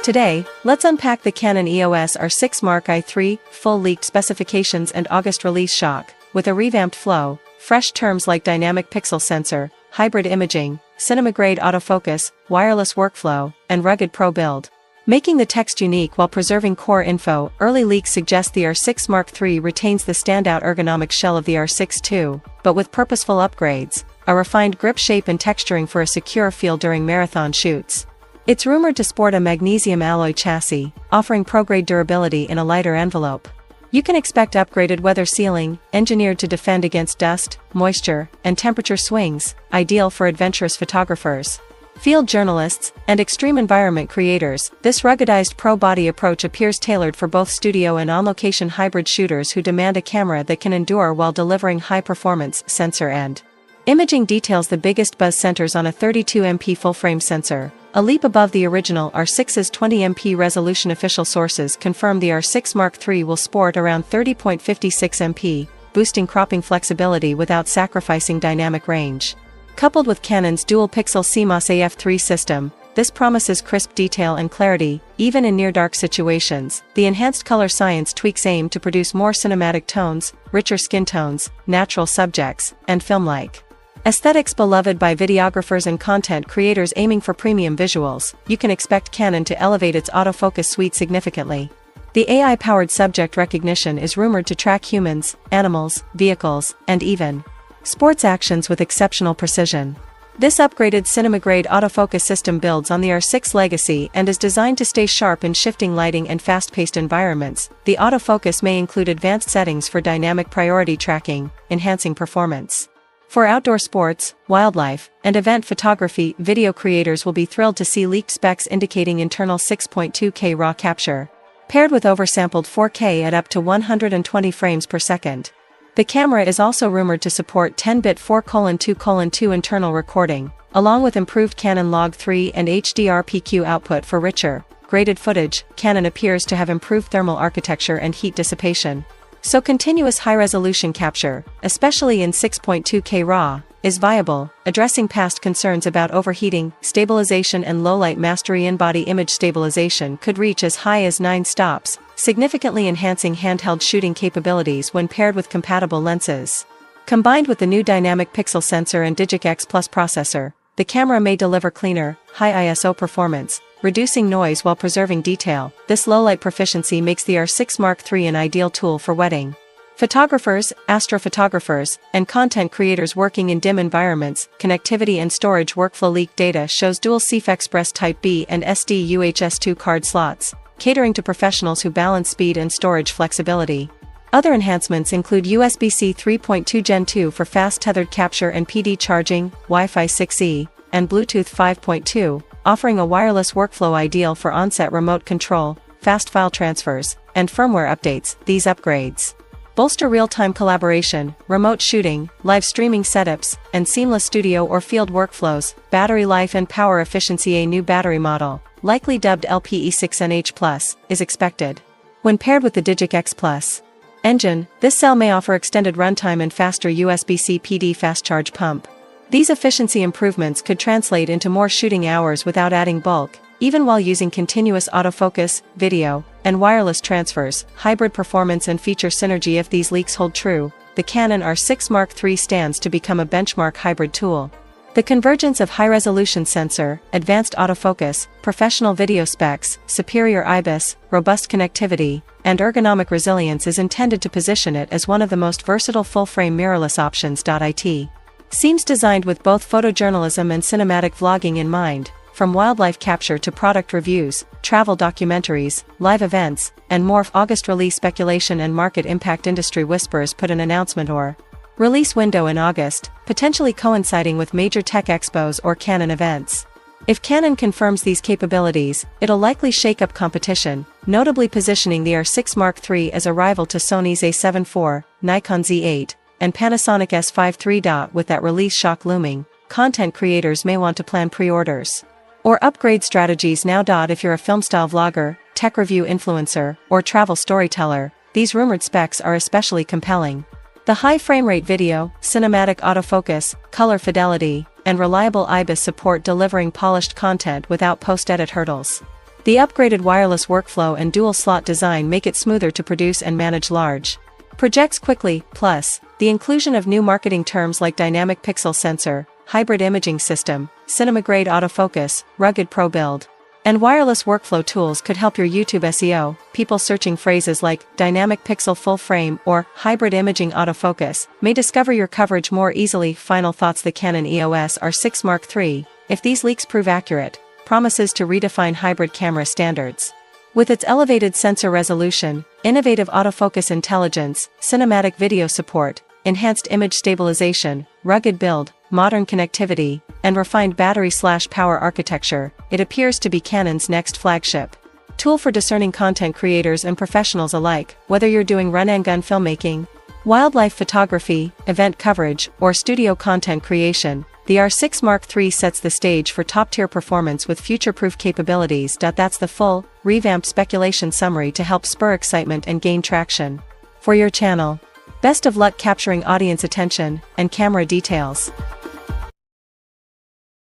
Today, let's unpack the Canon EOS R6 Mark III, full leaked specifications and August release shock, with a revamped flow, fresh terms like dynamic pixel sensor, hybrid imaging, cinema-grade autofocus, wireless workflow, and rugged pro build. Making the text unique while preserving core info, early leaks suggest the R6 Mark III retains the standout ergonomic shell of the R6 II, but with purposeful upgrades, a refined grip shape and texturing for a secure feel during marathon shoots. It's rumored to sport a magnesium alloy chassis, offering pro-grade durability in a lighter envelope. You can expect upgraded weather sealing, engineered to defend against dust, moisture, and temperature swings, ideal for adventurous photographers, field journalists, and extreme environment creators. This ruggedized pro-body approach appears tailored for both studio and on-location hybrid shooters who demand a camera that can endure while delivering high-performance sensor and imaging details. The biggest buzz centers on a 32MP full-frame sensor, a leap above the original R6's 20MP resolution. Official sources confirm the R6 Mark III will sport around 30.56MP, boosting cropping flexibility without sacrificing dynamic range. Coupled with Canon's dual-pixel CMOS AF3 system, this promises crisp detail and clarity, even in near-dark situations. The enhanced color science tweaks aim to produce more cinematic tones, richer skin tones, natural subjects, and film-like aesthetics beloved by videographers and content creators aiming for premium visuals. You can expect Canon to elevate its autofocus suite significantly. The AI-powered subject recognition is rumored to track humans, animals, vehicles, and even sports actions with exceptional precision. This upgraded cinema-grade autofocus system builds on the R6 legacy and is designed to stay sharp in shifting lighting and fast-paced environments. The autofocus may include advanced settings for dynamic priority tracking, enhancing performance. For outdoor sports, wildlife, and event photography, video creators will be thrilled to see leaked specs indicating internal 6.2K RAW capture, paired with oversampled 4K at up to 120 frames per second. The camera is also rumored to support 10-bit 4:2:2 internal recording, along with improved Canon Log 3 and HDR PQ output for richer, graded footage. Canon appears to have improved thermal architecture and heat dissipation, so continuous high-resolution capture, especially in 6.2K RAW, is viable, addressing past concerns about overheating. Stabilization and low-light mastery. In-body image stabilization could reach as high as 9 stops, significantly enhancing handheld shooting capabilities when paired with compatible lenses. Combined with the new dynamic pixel sensor and Digic X Plus processor, the camera may deliver cleaner, high ISO performance, reducing noise while preserving detail. This low-light proficiency makes the R6 Mark III an ideal tool for wedding photographers, astrophotographers, and content creators working in dim environments. Connectivity and storage. Workflow leak data shows dual CF Express Type B and SD UHS-2 card slots, catering to professionals who balance speed and storage flexibility. Other enhancements include USB-C 3.2 Gen 2 for fast tethered capture and PD charging, Wi-Fi 6E, and Bluetooth 5.2, offering a wireless workflow ideal for on-set remote control, fast file transfers, and firmware updates. These upgrades bolster real-time collaboration, remote shooting, live streaming setups, and seamless studio or field workflows. Battery life and power efficiency. A new battery model, likely dubbed LPE6NH+, is expected. When paired with the Digic X Plus engine, this cell may offer extended runtime and faster USB-C PD fast charge pump. These efficiency improvements could translate into more shooting hours without adding bulk, even while using continuous autofocus, video, and wireless transfers. Hybrid performance and feature synergy. If these leaks hold true, the Canon R6 Mark III stands to become a benchmark hybrid tool. The convergence of high-resolution sensor, advanced autofocus, professional video specs, superior IBIS, robust connectivity, and ergonomic resilience is intended to position it as one of the most versatile full-frame mirrorless options. It seems designed with both photojournalism and cinematic vlogging in mind, from wildlife capture to product reviews, travel documentaries, live events, and more. August release speculation and market impact. Industry whispers put an announcement or release window in August, potentially coinciding with major tech expos or Canon events. If Canon confirms these capabilities, it'll likely shake up competition, notably positioning the R6 Mark III as a rival to Sony's A7 IV, Nikon Z8, and Panasonic S5 III. With that release shock looming, content creators may want to plan pre-orders or upgrade strategies now. If you're a film-style vlogger, tech review influencer, or travel storyteller, these rumored specs are especially compelling. The high frame rate video, cinematic autofocus, color fidelity, and reliable IBIS support delivering polished content without post-edit hurdles. The upgraded wireless workflow and dual-slot design make it smoother to produce and manage large projects quickly, plus, the inclusion of new marketing terms like dynamic pixel sensor, hybrid imaging system, cinema-grade autofocus, rugged pro build, and wireless workflow tools could help your YouTube SEO. People searching phrases like dynamic pixel full frame or hybrid imaging autofocus may discover your coverage more easily. Final thoughts: the Canon EOS R6 Mark III, if these leaks prove accurate, promises to redefine hybrid camera standards. With its elevated sensor resolution, innovative autofocus intelligence, cinematic video support, enhanced image stabilization, rugged build, modern connectivity, and refined battery/power architecture, it appears to be Canon's next flagship tool for discerning content creators and professionals alike. Whether you're doing run-and-gun filmmaking, wildlife photography, event coverage, or studio content creation, the R6 Mark III sets the stage for top-tier performance with future-proof capabilities. That's the full, revamped speculation summary to help spur excitement and gain traction for your channel. Best of luck capturing audience attention and camera details.